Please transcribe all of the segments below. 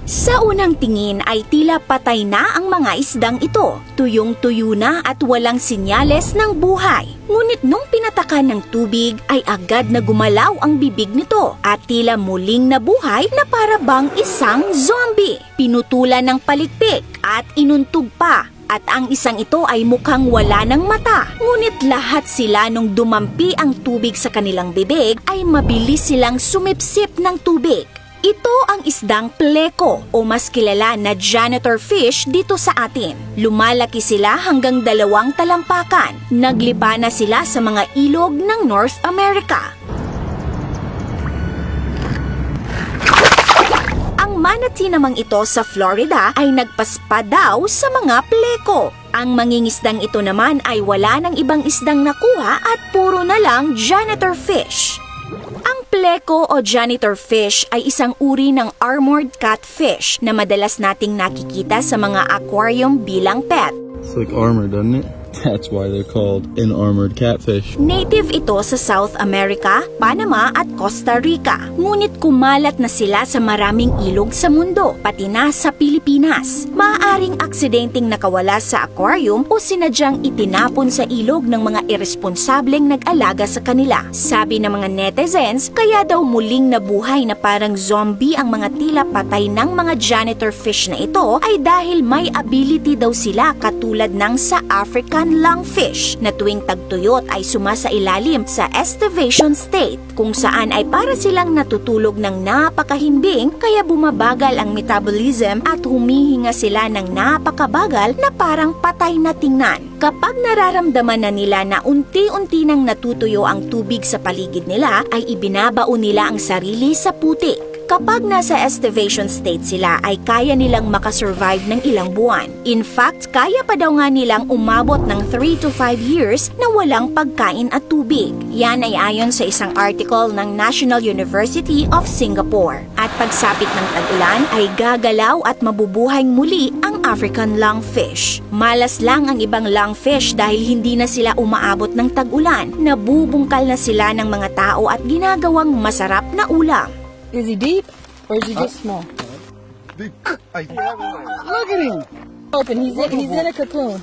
Sa unang tingin ay tila patay na ang mga isdang ito. Tuyong-tuyo na at walang sinyales ng buhay. Ngunit nung pinatakan ng tubig ay agad na gumalaw ang bibig nito at tila muling nabuhay na para bang isang zombie. Pinutulan ng palikpik at inuntog pa. At ang isang ito ay mukhang wala ng mata. Ngunit lahat sila nung dumampi ang tubig sa kanilang bibig ay mabilis silang sumipsip ng tubig. Ito ang isdang pleko o mas kilala na janitor fish dito sa atin. Lumalaki sila hanggang 2 talampakan. Naglipa na sila sa mga ilog ng North America. Ang manatee namang ito sa Florida ay nagpaspa daw sa mga pleko. Ang mangingisdang ito naman ay wala ng ibang isdang nakuha at puro na lang janitor fish. Ang pleko o janitor fish ay isang uri ng armored catfish na madalas nating nakikita sa mga aquarium bilang pet. It's like armor, doesn't it? That's why they're called an armored catfish. Native ito sa South America, Panama at Costa Rica. Ngunit kumalat na sila sa maraming ilog sa mundo, pati na sa Pilipinas. Maaaring aksidenteng nakawala sa aquarium o sinadyang itinapon sa ilog ng mga irresponsableng nag-alaga sa kanila. Sabi ng mga netizens, kaya daw muling nabuhay na parang zombie ang mga tila patay ng mga janitor fish na ito ay dahil may ability daw sila katulad ng sa African lungfish na tuwing tagtuyot ay sumasailalim sa estivation state kung saan ay para silang natutulog ng napakahimbing kaya bumabagal ang metabolism at humihinga sila ng napakabagal na parang patay na tingnan. Kapag nararamdaman na nila na unti-unti nang natutuyo ang tubig sa paligid nila ay ibinabao nila ang sarili sa putik. Kapag nasa estivation state sila ay kaya nilang makasurvive ng ilang buwan. In fact, kaya pa daw nga nilang umabot ng 3 to 5 years na walang pagkain at tubig. Yan ay ayon sa isang article ng National University of Singapore. At pagsapit ng tag-ulan ay gagalaw at mabubuhay muli ang African lungfish. Malas lang ang ibang lungfish dahil hindi na sila umaabot ng tag-ulan. Nabubungkal na sila ng mga tao at ginagawang masarap na ulam. Is he deep or is he just small? Deep. Look at him. Open. He's in a cocoon.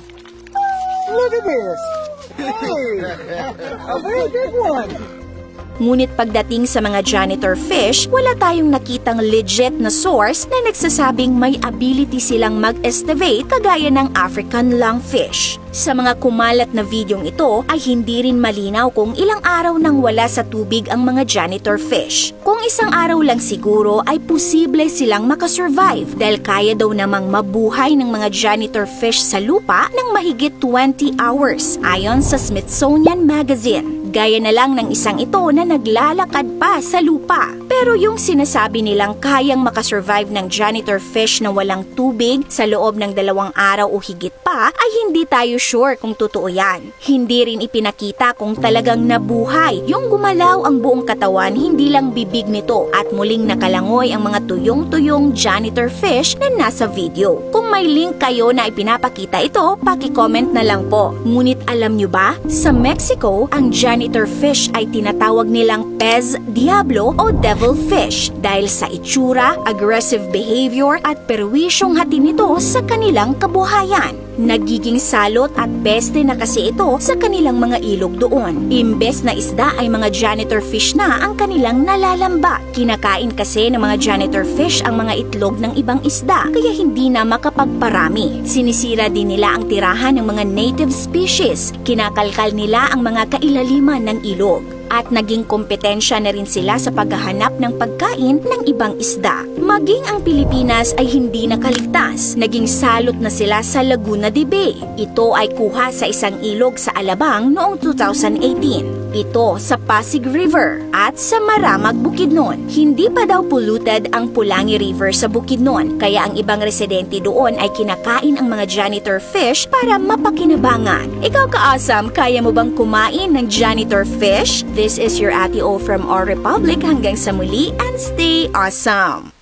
Look at this. Hey, a very big one. Ngunit pagdating sa mga janitor fish, wala tayong nakitang legit na source na nagsasabing may ability silang mag-estivate kagaya ng African lungfish. Sa mga kumalat na videong ito ay hindi rin malinaw kung ilang araw nang wala sa tubig ang mga janitor fish. Kung isang araw lang siguro ay posible silang makasurvive dahil kaya daw namang mabuhay ng mga janitor fish sa lupa ng mahigit 20 hours ayon sa Smithsonian Magazine. Gaya na lang ng isang ito na naglalakad pa sa lupa. Pero yung sinasabi nilang kayang makasurvive ng janitor fish na walang tubig sa loob ng 2 araw o higit pa ay hindi tayo sure kung totoo yan. Hindi rin ipinakita kung talagang nabuhay yung gumalaw ang buong katawan, hindi lang bibig nito at muling nakalangoy ang mga tuyong-tuyong janitor fish na nasa video. Kung may link kayo na ipinapakita ito, paki-comment na lang po. Ngunit alam nyo ba, sa Mexico, ang janitor fish ay tinatawag nilang pez diablo o devil fish dahil sa itsura, aggressive behavior at perwisyong hati nito sa kanilang kabuhayan. Nagiging salot at peste na kasi ito sa kanilang mga ilog doon. Imbes na isda ay mga janitor fish na ang kanilang nalalamba. Kinakain kasi ng mga janitor fish ang mga itlog ng ibang isda kaya hindi na makapagparami. Sinisira din nila ang tirahan ng mga native species. Kinakalkal nila ang mga kailaliman ng ilog. At naging kompetensya na rin sila sa paghahanap ng pagkain ng ibang isda. Maging ang Pilipinas ay hindi nakaligtas. Naging salot na sila sa Laguna de Bay. Ito ay kuha sa isang ilog sa Alabang noong 2018. Ito sa Pasig River at sa Maramag, Bukidnon. Hindi pa daw polluted ang Pulangi River sa Bukidnon, kaya ang ibang residente doon ay kinakain ang mga janitor fish para mapakinabangan. Ikaw ka-awesome, kaya mo bang kumain ng janitor fish? This is your Ate O from Our Republic. Hanggang sa muli and stay awesome!